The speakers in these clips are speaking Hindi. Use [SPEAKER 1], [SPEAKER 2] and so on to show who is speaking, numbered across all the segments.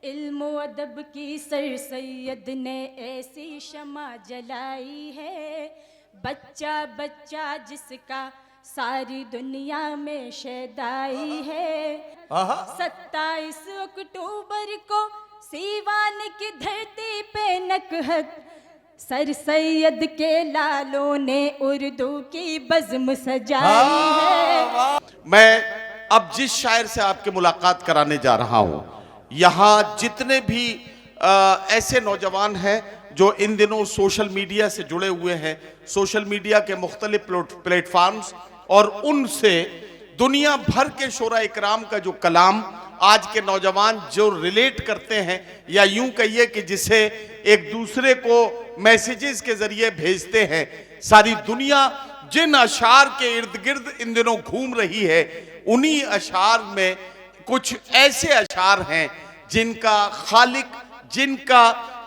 [SPEAKER 1] इल्म अदब की सर सैयद ने ऐसी शमा जलाई है, बच्चा बच्चा जिसका सारी दुनिया में शैदाई है। 27 अक्टूबर को सीवान की धरती पे नकहत सर सैयद के लालों ने उर्दू की बज़्म सजाई है।
[SPEAKER 2] मैं अब जिस शायर से आपकी मुलाकात कराने जा रहा हूं, यहाँ जितने भी ऐसे नौजवान हैं जो इन दिनों सोशल मीडिया से जुड़े हुए हैं, सोशल मीडिया के मुख्तलिफ प्लेटफॉर्म्स, और उनसे दुनिया भर के शोरा इकराम का जो कलाम आज के नौजवान जो रिलेट करते हैं, या यूं कहिए कि जिसे एक दूसरे को मैसेजेस के जरिए भेजते हैं, सारी दुनिया जिन अशार के इर्द गिर्द इन दिनों घूम रही है, उन्हीं अशार में कुछ ऐसे अशार हैं जिनका खालिक, जिनका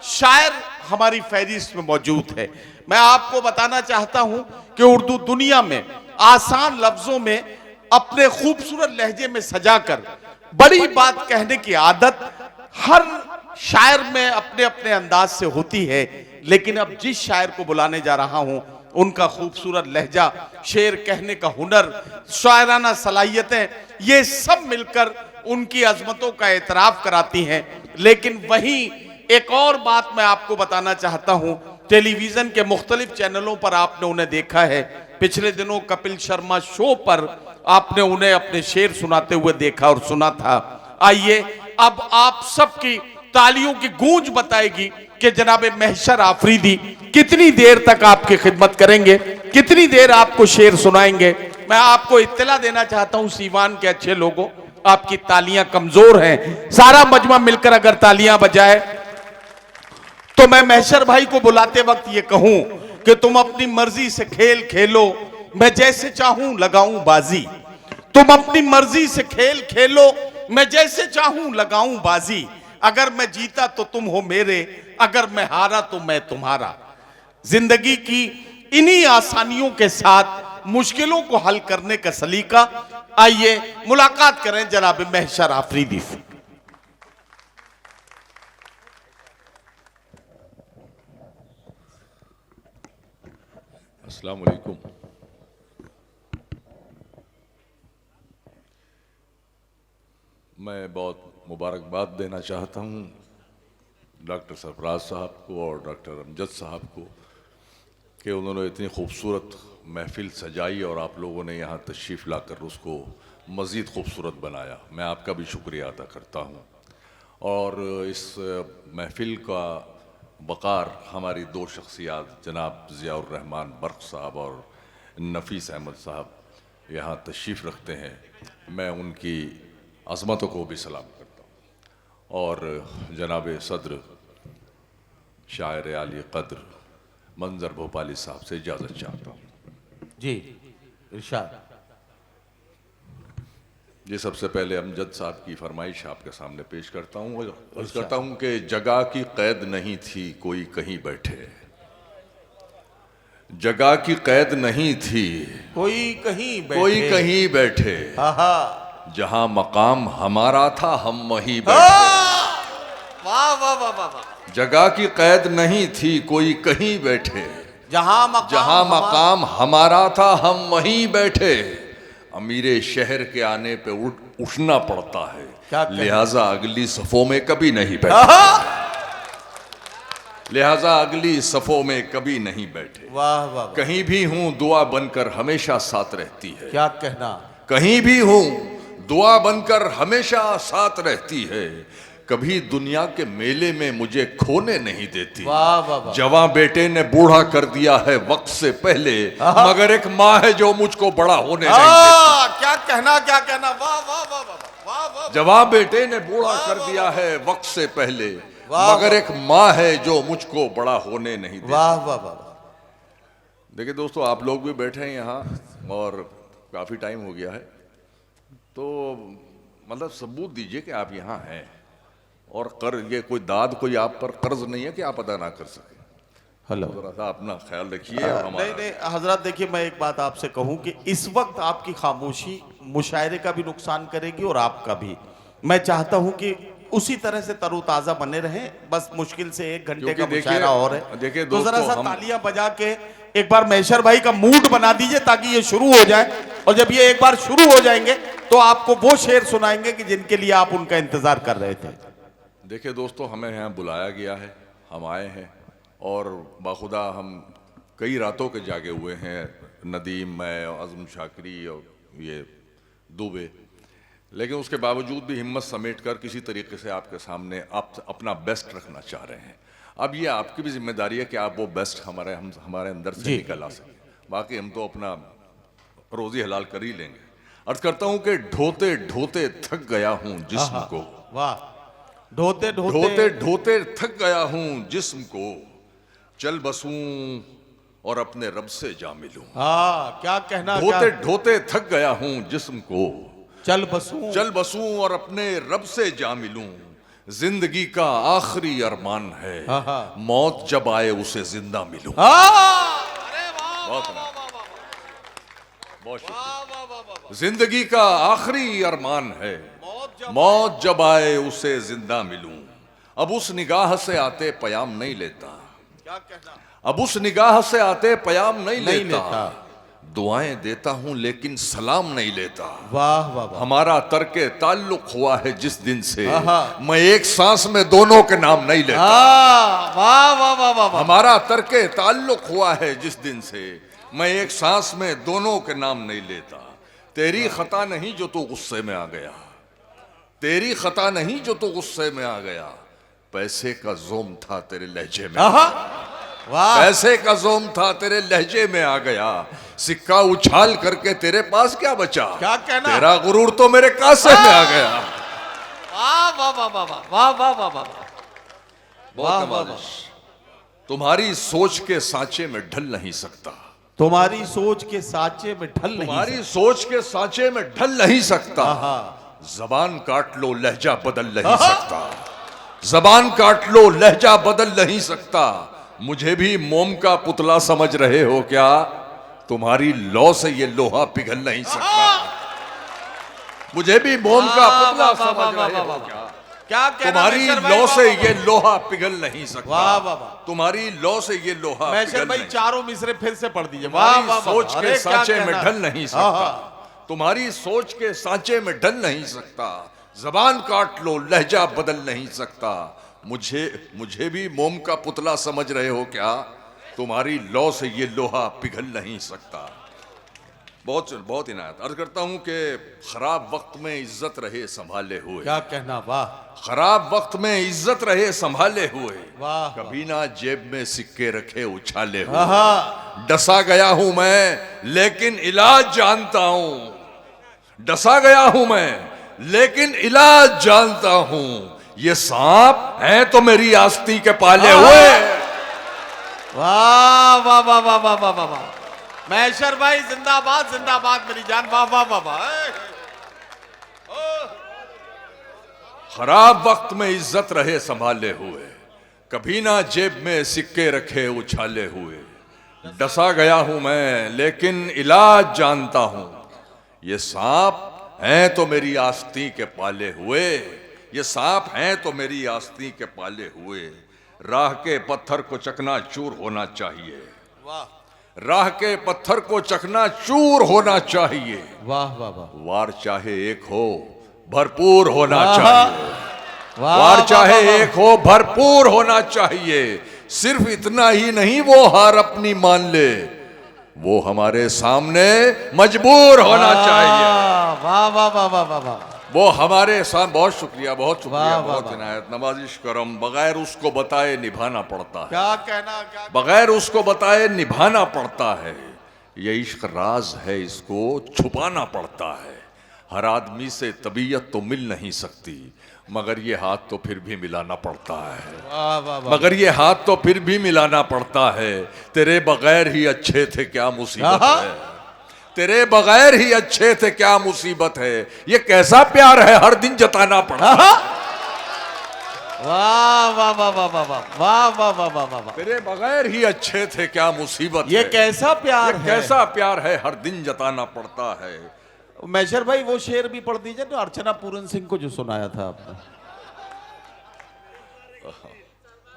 [SPEAKER 2] शायर हमारी फहरिस्त में मौजूद है। मैं आपको बताना चाहता हूं कि उर्दू दुनिया में आसान लफ्जों में अपने खूबसूरत लहजे में सजाकर बड़ी बात कहने की आदत हर शायर में अपने अपने अंदाज से होती है, लेकिन अब जिस शायर को बुलाने जा रहा हूं, उनका खूबसूरत लहजा, शेर कहने का हुनर, शायराना सलाहियतें, ये सब मिलकर उनकी अजमतों का एतराफ कराती हैं। लेकिन वहीं एक और बात मैं आपको बताना चाहता हूं, टेलीविजन के मुख्तलिफ चैनलों पर आपने उन्हें देखा है। पिछले दिनों कपिल शर्मा शो पर आपने उन्हें अपने शेर सुनाते हुए देखा और सुना था। आइए अब आप सबकी तालियों की गूंज बताएगी कि जनाब महशर आफरीदी कितनी देर तक आपकी खिदमत करेंगे, कितनी देर आपको शेर सुनाएंगे। मैं आपको इत्तला देना चाहता हूं, सीवान के अच्छे लोगों, आपकी तालियां कमजोर हैं। सारा मजमा मिलकर अगर तालियां बजाए तो मैं महशर भाई को बुलाते वक्त ये कहूं कि तुम अपनी मर्जी से खेल खेलो, मैं जैसे चाहूं लगाऊं बाजी। तुम अपनी मर्जी से खेल खेलो, मैं जैसे चाहूं लगाऊं बाजी। अगर मैं जीता तो तुम हो मेरे, अगर मैं हारा तो मैं तुम्हारा। जिंदगी की इन्हीं आसानियों के साथ मुश्किलों को हल करने का सलीका। आइए मुलाकात करें जनाब महशर आफरीदी से।
[SPEAKER 3] अस्सलाम वालेकुम। मैं बहुत मुबारकबाद देना चाहता हूँ डॉक्टर सरफराज साहब को और डॉक्टर अमजद साहब को कि उन्होंने इतनी खूबसूरत महफिल सजाई और आप लोगों ने यहाँ तशरीफ़ लाकर उसको मज़ीद खूबसूरत बनाया। मैं आपका भी शुक्रिया अदा करता हूँ। और इस महफिल का वक़ार हमारी दो शख्सियात जनाब ज़ियाउर रहमान बर्क़ साहब और नफ़ीस अहमद साहब यहाँ तशरीफ़ रखते हैं। मैं उनकी अज़मतों को भी सलाम करता हूँ और जनाब सदर शायर आली क़द्र मंजर भोपाली साहब से इजाज़त चाहता हूँ।
[SPEAKER 4] जी इरशाद।
[SPEAKER 3] जी सबसे पहले अमजद साहब की फरमाइश आपके सामने पेश करता हूँ। अर्ज़ करता हूँ कि जगह की कैद नहीं थी कोई कहीं बैठे, जगह की कैद नहीं थी
[SPEAKER 4] कोई
[SPEAKER 3] कहीं बैठे, जहां मकाम हमारा था हम वहीं बैठे।
[SPEAKER 4] वाह वाह वाह वाह।
[SPEAKER 3] जगह की कैद नहीं थी कोई कहीं बैठे,
[SPEAKER 4] जहां
[SPEAKER 3] मकाम हमारा था हम वहीं बैठे। अमीरे शहर के आने पे उठना पड़ता है, लिहाजा अगली सफों में कभी नहीं बैठे, लिहाजा अगली सफों में कभी नहीं बैठे।
[SPEAKER 4] वाह वाह।
[SPEAKER 3] कहीं भी हूं दुआ बनकर हमेशा साथ रहती है,
[SPEAKER 4] क्या कहना।
[SPEAKER 3] कहीं भी हूं दुआ बनकर हमेशा साथ रहती है। कभी दुनिया के मेले में मुझे खोने नहीं देती।
[SPEAKER 4] वाह वाह वाह।
[SPEAKER 3] जवां बेटे ने बूढ़ा कर दिया है वक्त से पहले, मगर एक माँ है जो मुझको बड़ा होने नहीं देती।
[SPEAKER 4] क्या कहना क्या कहना। वाह वाह वाह वाह वाह।
[SPEAKER 3] जवां बेटे ने बूढ़ा कर दिया है वक्त से पहले, मगर एक माँ है जो मुझको बड़ा होने नहीं देती।
[SPEAKER 4] वाह वाह वाह।
[SPEAKER 3] देखिए दोस्तों, आप लोग भी बैठे हैं यहाँ और काफी टाइम हो गया है, तो मतलब सबूत दीजिए कि आप यहाँ हैं और ये कोई दाद कोई आप पर कर्ज नहीं है कि आप अदा ना कर सके।
[SPEAKER 4] हेलो,
[SPEAKER 3] जरा सा अपना ख्याल रखिए।
[SPEAKER 2] नहीं नहीं हजरत, देखिए मैं एक बात आपसे कहूं कि इस वक्त आपकी खामोशी मुशायरे का भी नुकसान करेगी और आपका भी। मैं चाहता हूं कि उसी तरह से तरोताजा बने रहें। बस मुश्किल से 1 घंटे का
[SPEAKER 3] क्योंकि
[SPEAKER 2] मुशायरा और है।
[SPEAKER 3] देखिए
[SPEAKER 2] तो जरा
[SPEAKER 3] दोस्तों,
[SPEAKER 2] सा
[SPEAKER 3] हम
[SPEAKER 2] तालियां बजा के एक बार मैशर भाई का मूड बना दीजिए ताकि ये शुरू हो जाए, और जब ये एक बार शुरू हो जाएंगे तो आपको वो शेर सुनाएंगे कि जिनके लिए आप उनका इंतजार कर रहे थे।
[SPEAKER 3] देखिए दोस्तों, हमें यहाँ बुलाया गया है, हम आए हैं और बाखुदा हम कई रातों के जागे हुए हैं, नदीम, मैं, आज़म शाकरी और ये दुबे, लेकिन उसके बावजूद भी हिम्मत समेट कर किसी तरीके से आपके सामने आप अपना बेस्ट रखना चाह रहे हैं। अब ये आपकी भी जिम्मेदारी है कि आप वो बेस्ट हमारे अंदर से निकल आ सकें, बाकी हम तो अपना रोजी हलाल कर ही लेंगे। अर्ज करता हूं कि ढोते ढोते थक गया हूं जिस्म को,
[SPEAKER 2] वाह, ढोते
[SPEAKER 3] ढोते ढोते थक गया हूं जिस्म को, चल बसूं और अपने रब से जा मिलूं।
[SPEAKER 2] हाँ, क्या कहना,
[SPEAKER 3] ढोते ढोते थक गया हूं जिस्म को,
[SPEAKER 2] चल बसूं
[SPEAKER 3] और अपने रब से जा मिलूं। जिंदगी का आखिरी अरमान है, मौत जब आए उसे जिंदा मिलूं। बहुत शुक्रिया। जिंदगी का आखिरी अरमान है, मौत जब आए उसे जिंदा मिलूं। अब उस निगाह से आते पयाम नहीं लेता,
[SPEAKER 2] क्या कहना,
[SPEAKER 3] अब उस निगाह से आते पयाम नहीं लेता। दुआएं देता हूं लेकिन सलाम नहीं लेता।
[SPEAKER 2] वाह वाह वाह।
[SPEAKER 3] हमारा तर्के ताल्लुक हुआ है जिस दिन से, मैं एक सांस में दोनों के नाम नहीं लेता।
[SPEAKER 2] वाह वाह वाह वाह।
[SPEAKER 3] हमारा तर्के ताल्लुक हुआ है जिस दिन से, मैं एक सांस में दोनों के नाम नहीं लेता। तेरी खता नहीं जो तू गुस्से में आ गया, तेरी खता नहीं जो तू गुस्से में आ गया। पैसे का जोम था तेरे लहजे में, पैसे का जोम था तेरे लहजे में आ गया। सिक्का उछाल करके तेरे पास क्या बचा,
[SPEAKER 2] क्या कहना,
[SPEAKER 3] तेरा गुरूर तो मेरे कासे में आ गया।
[SPEAKER 2] वाह वाह वाह वाह वाह वाह वाह वाह।
[SPEAKER 3] बहुत कमालिश। तुम्हारी सोच के सांचे में ढल नहीं सकता,
[SPEAKER 2] तुम्हारी सोच के सांचे में ढल नहीं,
[SPEAKER 3] तुम्हारी सोच के सांचे में ढल नहीं सकता। जबान काट लो लहजा बदल नहीं सकता, जबान काट लो लहजा बदल नहीं सकता। मुझे भी मोम का पुतला समझ रहे हो क्या, तुम्हारी लौ से ये लोहा पिघल नहीं सकता। मुझे भी मोम का पुतला समझ रहे हो क्या,
[SPEAKER 2] क्या
[SPEAKER 3] तुम्हारी लौ से ये लोहा पिघल नहीं सकता।
[SPEAKER 2] वाह वाह वाह।
[SPEAKER 3] तुम्हारी लौ से ये लोहा पिघल
[SPEAKER 2] भाई
[SPEAKER 3] नहीं,
[SPEAKER 2] चारों मिसरे फिर से पढ़ दीजिए।
[SPEAKER 3] तुम्हारी सोच के सांचे में ढल नहीं सकता, तुम्हारी सोच के सांचे में ढल नहीं सकता। जबान काट लो लहजा बदल नहीं सकता। मुझे भी मोम का पुतला समझ रहे हो क्या, तुम्हारी लौ से ये लोहा पिघल नहीं सकता। बहुत इनायत। अर्ज करता हूं कि खराब वक्त में इज्जत रहे संभाले हुए,
[SPEAKER 2] क्या कहना, वाह।
[SPEAKER 3] खराब वक्त में इज्जत रहे संभाले हुए,
[SPEAKER 2] वाह।
[SPEAKER 3] कभी ना जेब में सिक्के रखे उछाले हुए। डसा गया हूं मैं लेकिन इलाज जानता हूं, डसा गया हूं मैं लेकिन इलाज जानता हूं। ये सांप हैं तो मेरी आस्ती के पाले हुए।
[SPEAKER 2] वाह वाह वाह वाह वाह वाह वाह वाह। मैशर भाई जिंदाबाद जिंदाबाद मेरी जान। वाह वाह वाह वाह।
[SPEAKER 3] खराब वक्त में इज्जत रहे संभाले हुए, कभी ना जेब में सिक्के रखे उछाले हुए। डसा गया हूं मैं लेकिन इलाज जानता हूं। ये सांप हैं तो मेरी आस्ती के पाले हुए, ये सांप हैं तो मेरी आस्ती के पाले हुए। राह के पत्थर को चकनाचूर होना चाहिए,
[SPEAKER 2] वाह।
[SPEAKER 3] राह के पत्थर को चकनाचूर होना चाहिए।
[SPEAKER 2] वाह वाह वाह।
[SPEAKER 3] वार चाहे एक हो भरपूर होना चाहिए, वार चाहे एक हो भरपूर होना चाहिए। सिर्फ इतना ही नहीं वो हार अपनी मान ले, वो हमारे सामने मजबूर होना चाहिए।
[SPEAKER 2] वाह वाह वाह वाह वाह वाह।
[SPEAKER 3] वो हमारे साथ। बहुत शुक्रिया, बहुत शुक्रिया,
[SPEAKER 2] वाह,
[SPEAKER 3] बहुत
[SPEAKER 2] वाह,
[SPEAKER 3] इनायत, नवाजिश करम। बगैर उसको बताए निभाना पड़ता है,
[SPEAKER 2] क्या कहना, क्या
[SPEAKER 3] बगैर उसको बताए निभाना पड़ता है। ये इश्क राज है, इसको छुपाना पड़ता है। हर आदमी से तबीयत तो मिल नहीं सकती, मगर ये हाथ तो फिर भी मिलाना पड़ता है।
[SPEAKER 2] वाह वाह वाह।
[SPEAKER 3] मगर ये हाथ तो फिर भी मिलाना पड़ता है। तेरे बगैर ही अच्छे थे क्या मुसीबत है, तेरे बगैर ही अच्छे थे क्या मुसीबत है। ये कैसा प्यार है हर दिन जताना पड़ता है।
[SPEAKER 2] वाह वाह वाह वाह वाह वाह वाह वाह वाह वाह वाह।
[SPEAKER 3] तेरे बगैर ही अच्छे थे क्या मुसीबत
[SPEAKER 2] ये
[SPEAKER 3] है।
[SPEAKER 2] कैसा प्यार है,
[SPEAKER 3] कैसा प्यार है हर दिन जताना पड़ता है।
[SPEAKER 2] मैशर भाई वो शेर भी पढ़ दीजिए तो अर्चना पूरन सिंह को जो सुनाया था आपने।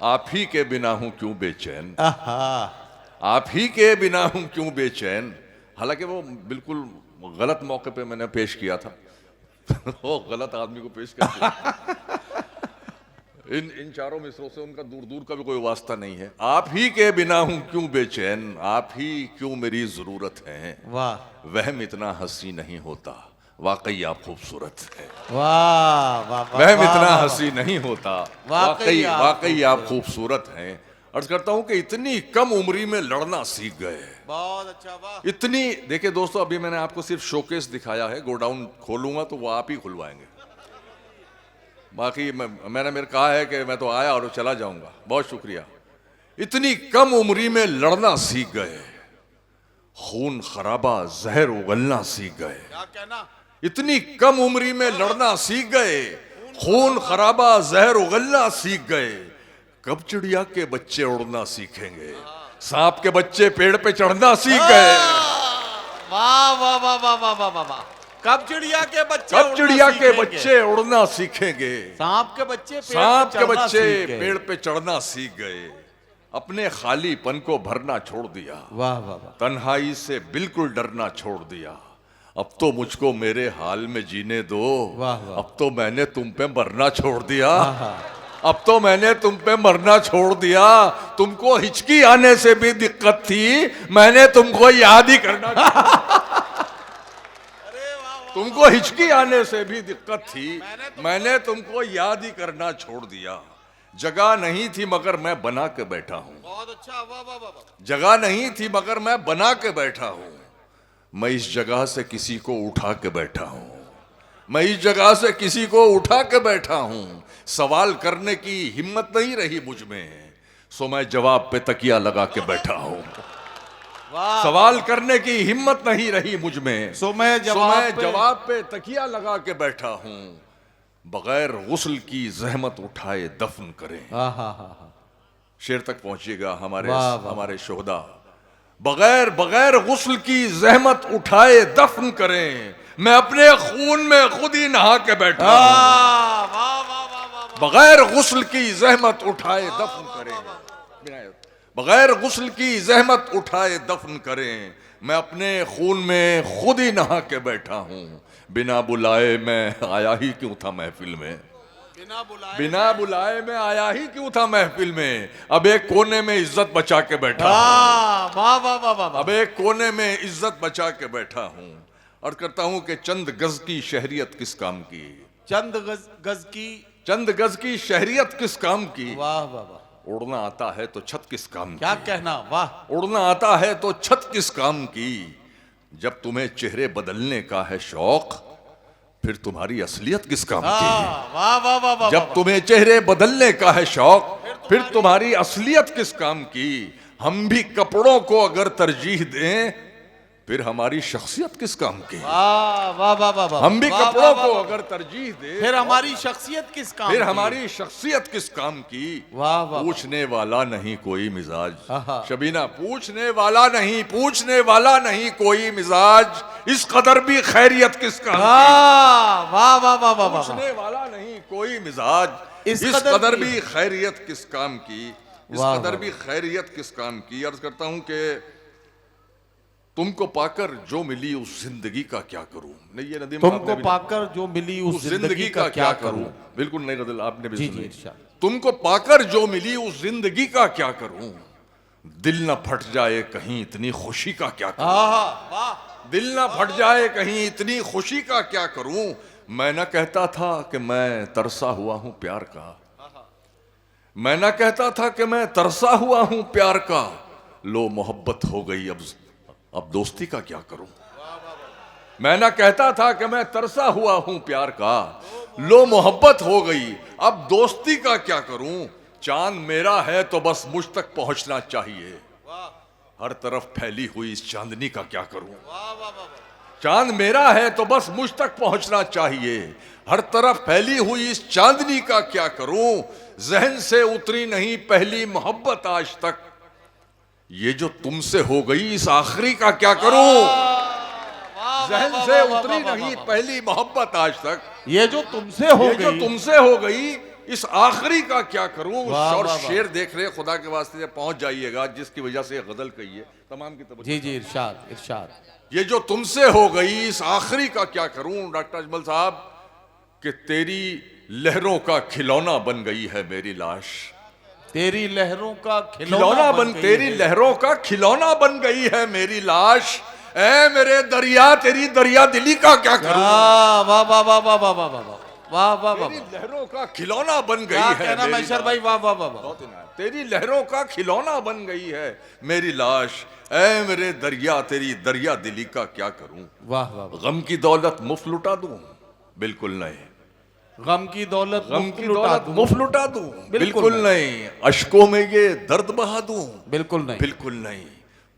[SPEAKER 3] आप ही के बिना हूं क्यों बेचैन,
[SPEAKER 4] आहा,
[SPEAKER 3] आप ही के बिना हूं क्यों बेचैन। हालांकि वो बिल्कुल गलत मौके पे मैंने पेश किया था वो गलत आदमी को पेश कर दिया। इन चारों मिसरों से उनका दूर दूर का भी कोई वास्ता नहीं है। आप ही के बिना हूं क्यों बेचैन, आप ही क्यों मेरी जरूरत है।
[SPEAKER 4] वाह
[SPEAKER 3] वहम इतना हंसी नहीं होता, वाकई आप खूबसूरत है।
[SPEAKER 4] वाह वाह वाह,
[SPEAKER 3] वहम
[SPEAKER 4] वाह,
[SPEAKER 3] इतना
[SPEAKER 4] वाह,
[SPEAKER 3] हंसी नहीं होता,
[SPEAKER 4] वाकई आप
[SPEAKER 3] वाकई आप खूबसूरत हैं। अर्ज करता हूं कि इतनी कम उम्री में लड़ना सीख गए।
[SPEAKER 4] बहुत अच्छा, वाह।
[SPEAKER 3] इतनी, देखिए दोस्तों, अभी मैंने आपको सिर्फ शोकेस दिखाया है, गोडाउन खोलूंगा तो वो आप ही खुलवाएंगे। बाकी मैंने मेरे कहा है कि मैं तो आया और चला जाऊंगा। बहुत शुक्रिया। इतनी कम उम्री में लड़ना सीख गए, खून खराबा जहर उगलना सीख गए।
[SPEAKER 4] क्या कहना,
[SPEAKER 3] इतनी कम उम्री में लड़ना सीख गए, खून खराबा जहर उगलना सीख गए। कब चिड़िया के बच्चे उड़ना सीखेंगे, सांप के बच्चे पेड़ पे चढ़ना सीख गए।
[SPEAKER 4] वाह वाह वाह वाह वाह वाह वाह वाह। कब चिड़िया के बच्चे,
[SPEAKER 3] कब चिड़िया के बच्चे उड़ना सीखेंगे,
[SPEAKER 4] सांप के बच्चे,
[SPEAKER 3] सांप के
[SPEAKER 4] चढ़ना
[SPEAKER 3] बच्चे
[SPEAKER 4] सीख गए।
[SPEAKER 3] पेड़ पे चढ़ना सीख गए। अपने खालीपन को भरना छोड़ दिया,
[SPEAKER 4] वाह वाह वाह,
[SPEAKER 3] तन्हाई से बिल्कुल डरना छोड़ दिया। अब तो मुझको मेरे हाल में जीने दो,
[SPEAKER 4] वाह, वाह।
[SPEAKER 3] अब तो मैंने तुम पे मरना छोड़ दिया, अब तो मैंने तुम पे मरना छोड़ दिया। तुमको हिचकी आने से भी दिक्कत थी, मैंने तुमको याद ही करना तुमको हिचकी आने से भी दिक्कत थी, मैंने तुमको याद ही करना छोड़ दिया। जगह नहीं थी मगर मैं बना के बैठा हूं,
[SPEAKER 4] बहुत अच्छा, वाह वाह वाह वाह।
[SPEAKER 3] जगह नहीं थी मगर मैं बना के बैठा हूं। मैं इस जगह से किसी को उठा के बैठा हूं, मैं इस जगह से किसी को उठा के बैठा हूं। सवाल करने की हिम्मत नहीं रही मुझ में, सो मैं जवाब पे तकिया लगा के बैठा हूं।
[SPEAKER 4] वाह,
[SPEAKER 3] सवाल करने की हिम्मत नहीं रही मुझ में,
[SPEAKER 4] सो मैं
[SPEAKER 3] जवाब पे तकिया लगा के बैठा हूं। बगैर गुस्ल की जहमत उठाए दफन करें। शेर तक पहुंचिएगा हमारे
[SPEAKER 4] वाह, वाह।
[SPEAKER 3] हमारे शोहदा। बगैर गुस्ल की जहमत उठाए दफन करें, मैं अपने खून में खुद ही नहा के बैठा हूं।
[SPEAKER 4] वाह वाह वाह वाह वाह।
[SPEAKER 3] बगैर गुस्ल की जहमत उठाए दफन करें, बगैर गुस्ल की जहमत उठाए दफन करें, मैं अपने खून में खुद ही नहा के बैठा हूं। बिना बुलाए मैं आया ही क्यों था महफिल में, बिना बुलाए मैं आया ही क्यों था महफिल में। अब एक कोने में इज्जत बचा के बैठा हूं,
[SPEAKER 4] वाह वाह वाह वाह।
[SPEAKER 3] अब एक कोने में इज्जत बचा के बैठा हूं। और करता हूं कि चंद गज की शहरियत किस काम की,
[SPEAKER 4] चंद गज की,
[SPEAKER 3] चंद गज की शहरियत किस काम की।
[SPEAKER 4] वाह वाह वाह।
[SPEAKER 3] उड़ना आता है तो छत किस काम की,
[SPEAKER 4] क्या कहना, वाह।
[SPEAKER 3] उड़ना आता है तो छत किस काम की। जब तुम्हें चेहरे बदलने का है शौक, फिर तुम्हारी असलियत किस काम की।
[SPEAKER 4] वाह वाह वाह वाह।
[SPEAKER 3] जब तुम्हें चेहरे बदलने का है शौक, फिर तुम्हारी असलियत किस काम की। हम भी कपड़ों को अगर तरजीह दें, फिर हमारी शख्सियत किस काम की।
[SPEAKER 4] वाह वाह वाह वाह।
[SPEAKER 3] हम भी कपड़ों को अगर तरजीह दें,
[SPEAKER 4] फिर हमारी शख्सियत किस काम
[SPEAKER 3] फिर
[SPEAKER 4] की?
[SPEAKER 3] हमारी शख्सियत किस काम की।
[SPEAKER 4] वाह वाह।
[SPEAKER 3] पूछने वाला नहीं कोई मिजाज, शबीना पूछने वाला नहीं, पूछने वाला नहीं कोई मिजाज। इस कदर भी खैरियत किस काम की।
[SPEAKER 4] वाह वाह वाह वाह।
[SPEAKER 3] पूछने वाला नहीं कोई मिजाज,
[SPEAKER 4] इस
[SPEAKER 3] इस
[SPEAKER 4] कदर
[SPEAKER 3] कदर
[SPEAKER 4] भी
[SPEAKER 3] भी खैरियत किस काम की, इस
[SPEAKER 4] वाह,
[SPEAKER 3] कदर
[SPEAKER 4] वाह,
[SPEAKER 3] भी खैरियत किस काम की। अर्ज करता हूं कि तुमको पाकर जो मिली उस जिंदगी का क्या करूं। नहीं, ये नदीम
[SPEAKER 4] तुमको
[SPEAKER 3] आपने भी-
[SPEAKER 4] पाकर जो मिली उस जिंदगी का क्या करूं।
[SPEAKER 3] बिल्कुल नई गजल आपने भी
[SPEAKER 4] जी
[SPEAKER 3] सुनी।
[SPEAKER 4] जी, इरशाद।
[SPEAKER 3] तुमको पाकर जो मिली उस जिंदगी का क्या करूं। दिल न फट जाए कहीं इतनी खुशी का क्या करूं।
[SPEAKER 4] वाह।
[SPEAKER 3] दिल न फट जाए कहीं इतनी खुशी का क्या करूं। मैं न कहता था कि मैं तरसा हुआ हूं प्यार का, मैं न कहता था कि मैं तरसा हुआ हूं प्यार का। लो मोहब्बत हो गई, अब दोस्ती का क्या करूं। मैं न कहता था कि मैं तरसा हुआ हूं प्यार का, लो मोहब्बत हो गई, अब दोस्ती का क्या करूं। चांद मेरा है तो बस मुझ तक पहुंचना चाहिए, हर तरफ फैली हुई इस चांदनी का क्या करूं। चांद मेरा है तो बस मुझ तक पहुंचना चाहिए, हर तरफ फैली हुई इस चांदनी का क्या करूं। जहन से उतरी नहीं पहली मोहब्बत आज तक, ये जो तुमसे हो गई इस आखिरी का क्या करूं। जहन से उतरी नहीं पहली मोहब्बत आज तक,
[SPEAKER 4] ये जो तुमसे हो
[SPEAKER 3] ये जो
[SPEAKER 4] गई,
[SPEAKER 3] तुमसे हो गई इस आखिरी का क्या करूं।
[SPEAKER 5] वाह,
[SPEAKER 3] और
[SPEAKER 5] वाह, वाह।
[SPEAKER 3] शेर देख रहे, खुदा के वास्ते से पहुंच जाइएगा, जिसकी वजह से ये गजल कही है, तमाम की तवज्जो।
[SPEAKER 5] जी जी, इरशाद इरशाद।
[SPEAKER 3] ये जो तुमसे हो गई, इस आखिरी का क्या करूं डॉक्टर अजमल साहब, कि तेरी लहरों का खिलौना बन गई है मेरी लाश।
[SPEAKER 5] तेरी लहरों का
[SPEAKER 3] खिलौना बन,
[SPEAKER 5] गई
[SPEAKER 3] तेरी
[SPEAKER 5] है।
[SPEAKER 3] लहरों का खिलौना बन गई है मेरी लाश। ऐ मेरे दरिया, तेरी दरिया दिली का क्या करूं।
[SPEAKER 5] वाह वाह वाह वाह वाह वाह वाह वाह वाह वाह वाह।
[SPEAKER 3] तेरी लहरों का खिलौना बन गई
[SPEAKER 5] क्या
[SPEAKER 3] है
[SPEAKER 5] कहना
[SPEAKER 3] मेरी
[SPEAKER 5] मैशर
[SPEAKER 3] लाश।
[SPEAKER 5] भाई, वाह वाह वाह वाह।
[SPEAKER 3] बहुत इनायत। तेरी लहरों का खिलौना बन गई है मेरी लाश। ऐ मेरे दरिया, तेरी दरिया दिली का क्या करूं।
[SPEAKER 5] वाह वाह वाह।
[SPEAKER 3] गम की दौलत मुफ्त लुटा दूं, बिल्कुल नहीं।
[SPEAKER 5] गम की दौलत
[SPEAKER 3] गम
[SPEAKER 5] मुफ्त
[SPEAKER 3] की
[SPEAKER 5] लुटा
[SPEAKER 3] दौलत
[SPEAKER 5] दूं।
[SPEAKER 3] मुफ्त लुटा दूं,
[SPEAKER 5] बिल्कुल
[SPEAKER 3] बिल्कुल नहीं। अशकों में ये दर्द बहा दूं,
[SPEAKER 5] बिल्कुल नहीं।
[SPEAKER 3] बिल्कुल नहीं।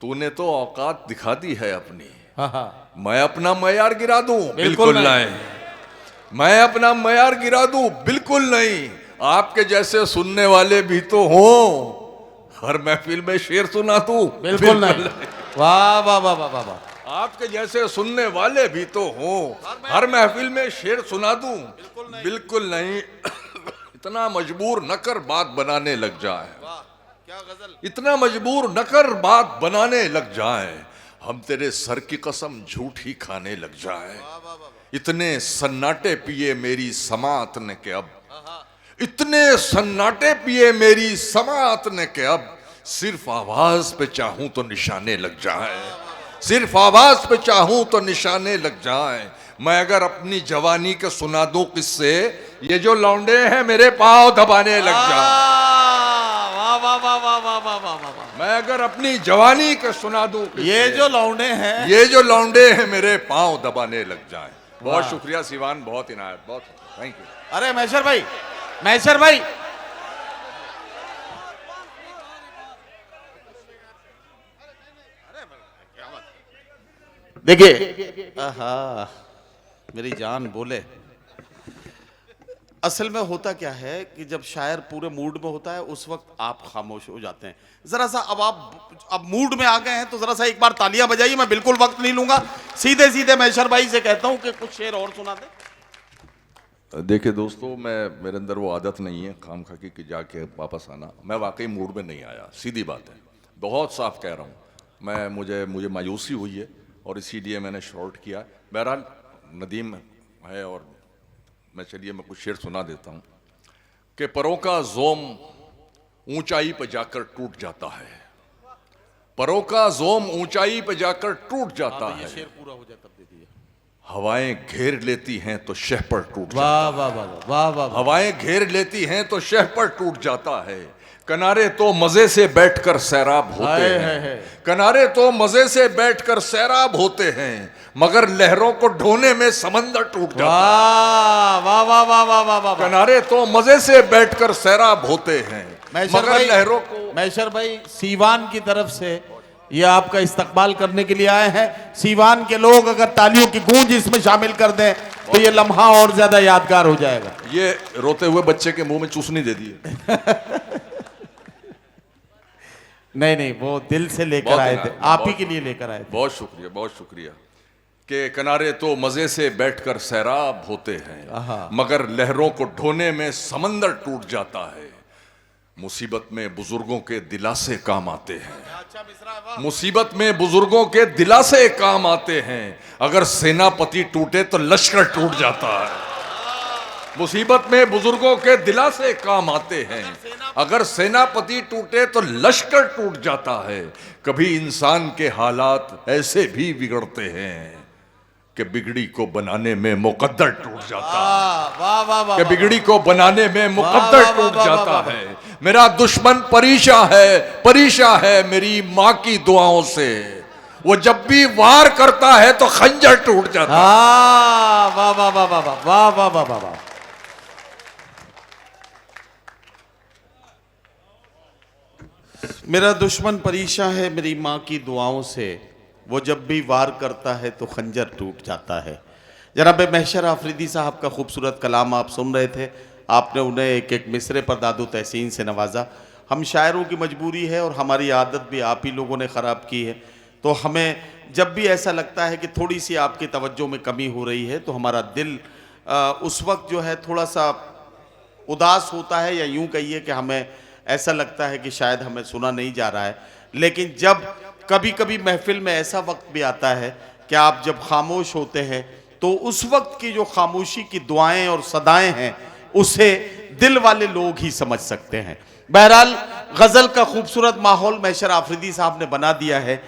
[SPEAKER 3] तूने तो औकात दिखा दी है अपनी,
[SPEAKER 5] हाँ हाँ,
[SPEAKER 3] मैं अपना मयार गिरा दूं,
[SPEAKER 5] बिल्कुल
[SPEAKER 3] बिल्कुल
[SPEAKER 5] नहीं।
[SPEAKER 3] नहीं। मैं अपना मयार गिरा दूं, बिल्कुल नहीं। आपके जैसे सुनने वाले भी तो हों, हर महफिल में शेर सुना दूं,
[SPEAKER 5] बिल्कुल नहीं। वाह वाह वाह वाह वाह वाह।
[SPEAKER 3] आपके जैसे सुनने वाले भी तो हों, हर महफिल में शेर सुना दूं, बिल्कुल नहीं। इतना मजबूर न कर बात बनाने लग जाए,
[SPEAKER 2] क्या गजल।
[SPEAKER 3] इतना मजबूर न कर बात बनाने लग जाए, हम तेरे सर की कसम झूठ ही खाने लग जाए। इतने सन्नाटे पिए मेरी समात ने के अब, इतने सन्नाटे पिए मेरी समात ने के अब, सिर्फ आवाज पे चाहूं तो निशाने लग जाए, सिर्फ आवाज पे चाहूं तो निशाने लग जाए। मैं अगर अपनी जवानी के सुना दूं किससे, ये जो लौंडे हैं मेरे पांव दबाने लग जाए।
[SPEAKER 4] वाह वाह वाह वाह वाह वाह वाह वाह।
[SPEAKER 3] मैं अगर अपनी जवानी के सुना दूं किससे,
[SPEAKER 5] ये जो लौंडे हैं,
[SPEAKER 3] ये जो लौंडे हैं मेरे पांव दबाने लग जाए। बहुत शुक्रिया सिवान, बहुत इनायत, बहुत थैंक यू।
[SPEAKER 5] अरे मैशर भाई, मैशर भाई,
[SPEAKER 2] देखिए, आहा, मेरी जान बोले। असल में होता क्या है कि जब शायर पूरे मूड में होता है उस वक्त आप खामोश हो जाते हैं। जरा सा अब मूड में आ गए हैं तो जरा सा एक बार तालियां बजाइए। मैं बिल्कुल वक्त नहीं लूंगा, सीधे सीधे मैशर भाई से कहता हूं कि कुछ शेर और सुना दे।
[SPEAKER 3] देखिए दोस्तों, मेरे अंदर वो आदत नहीं है खाम खा की कि जाके वापस आना। मैं वाकई मूड में नहीं आया, सीधी बात है, बहुत साफ कह रहा हूँ। मुझे मायूसी हुई है और इसीलिए मैंने शॉर्ट किया। बहरहाल नदीम है और मैं कुछ शेर सुना देता हूँ कि परों का जोम ऊंचाई पर जाकर टूट जाता है, परों का जोम ऊंचाई पर जाकर टूट जाता है।
[SPEAKER 2] शेर पूरा हो जाए तब दे दीजिए।
[SPEAKER 3] हवाएं घेर लेती हैं तो शह पर टूट जाता
[SPEAKER 5] वाह वाह वाह वाह वाह वाह।
[SPEAKER 3] हवाएं घेर लेती हैं तो शह पर टूट जाता है। किनारे तो मजे से बैठकर सैराब होते
[SPEAKER 5] हाय,
[SPEAKER 3] हैं,
[SPEAKER 5] हाय।
[SPEAKER 3] किनारे तो मजे से बैठकर सैराब होते हैं, मगर लहरों को ढोने में समंदर टूट जाता है।
[SPEAKER 5] वाह वाह वाह वाह वाह वाह वाह।
[SPEAKER 3] किनारे तो मजे से बैठकर सैराब होते हैं,
[SPEAKER 5] मैशर
[SPEAKER 3] मगर
[SPEAKER 5] भाई,
[SPEAKER 3] लहरों को।
[SPEAKER 5] मैशर भाई, सीवान की तरफ से ये आपका इस्तकबाल करने के लिए आए हैं। सीवान के लोग अगर तालियों की गूंज इसमें शामिल कर दें तो ये लम्हा और ज्यादा यादगार हो जाएगा।
[SPEAKER 3] ये रोते हुए बच्चे के मुंह में चूसनी दे दी।
[SPEAKER 5] नहीं नहीं, वो दिल से लेकर
[SPEAKER 3] बहुत
[SPEAKER 5] आए
[SPEAKER 3] इनाम,
[SPEAKER 5] थे, आप ही
[SPEAKER 3] बहुत-
[SPEAKER 5] के लिए लेकर आए थे।
[SPEAKER 3] बहुत शुक्रिया, बहुत शुक्रिया। कि किनारे तो मजे से बैठकर सैराब होते हैं, मगर लहरों को ढोने में समंदर टूट जाता है। मुसीबत में बुजुर्गों के दिलासे काम आते हैं, मुसीबत में बुजुर्गों के दिलासे काम आते हैं, अगर सेनापति टूटे तो लश्कर टूट जाता है। मुसीबत में बुजुर्गों के दिलासे काम आते हैं, अगर सेनापति टूटे तो लश्कर टूट जाता है। कभी इंसान के हालात ऐसे भी बिगड़ते हैं कि बिगड़ी को बनाने में मुकद्दर टूट जाता है,
[SPEAKER 5] वाह वाह वाह।
[SPEAKER 3] कि बिगड़ी को बनाने में मुकद्दर
[SPEAKER 5] वाह, वाह,
[SPEAKER 3] टूट
[SPEAKER 5] वाह,
[SPEAKER 3] जाता
[SPEAKER 5] वाह, वाह।
[SPEAKER 3] है। मेरा दुश्मन परेशान है मेरी माँ की दुआओं से, वो जब भी वार करता है तो खंजर टूट जाता है।
[SPEAKER 5] वाह वाह वाह वाह वाह वाह वाह वाह वाह वाह।
[SPEAKER 2] मेरा दुश्मन परेशान है मेरी माँ की दुआओं से, वो जब भी वार करता है तो खंजर टूट जाता है। जनाब महशर आफरीदी साहब का खूबसूरत कलाम आप सुन रहे थे। आपने उन्हें एक एक मिसरे पर दादो तहसीन से नवाजा। हम शायरों की मजबूरी है और हमारी आदत भी आप ही लोगों ने ख़राब की है। तो हमें जब भी ऐसा लगता है कि थोड़ी सी आपकी तवज्जो में कमी हो रही है तो हमारा दिल उस वक्त जो है थोड़ा सा उदास होता है, या यूं कहिए कि हमें ऐसा लगता है कि शायद हमें सुना नहीं जा रहा है। लेकिन जब कभी कभी महफिल में ऐसा वक्त भी आता है कि आप जब खामोश होते हैं तो उस वक्त की जो खामोशी की दुआएं और सदाएं हैं उसे दिल वाले लोग ही समझ सकते हैं। बहरहाल गजल का खूबसूरत माहौल महशर आफरीदी साहब ने बना दिया है।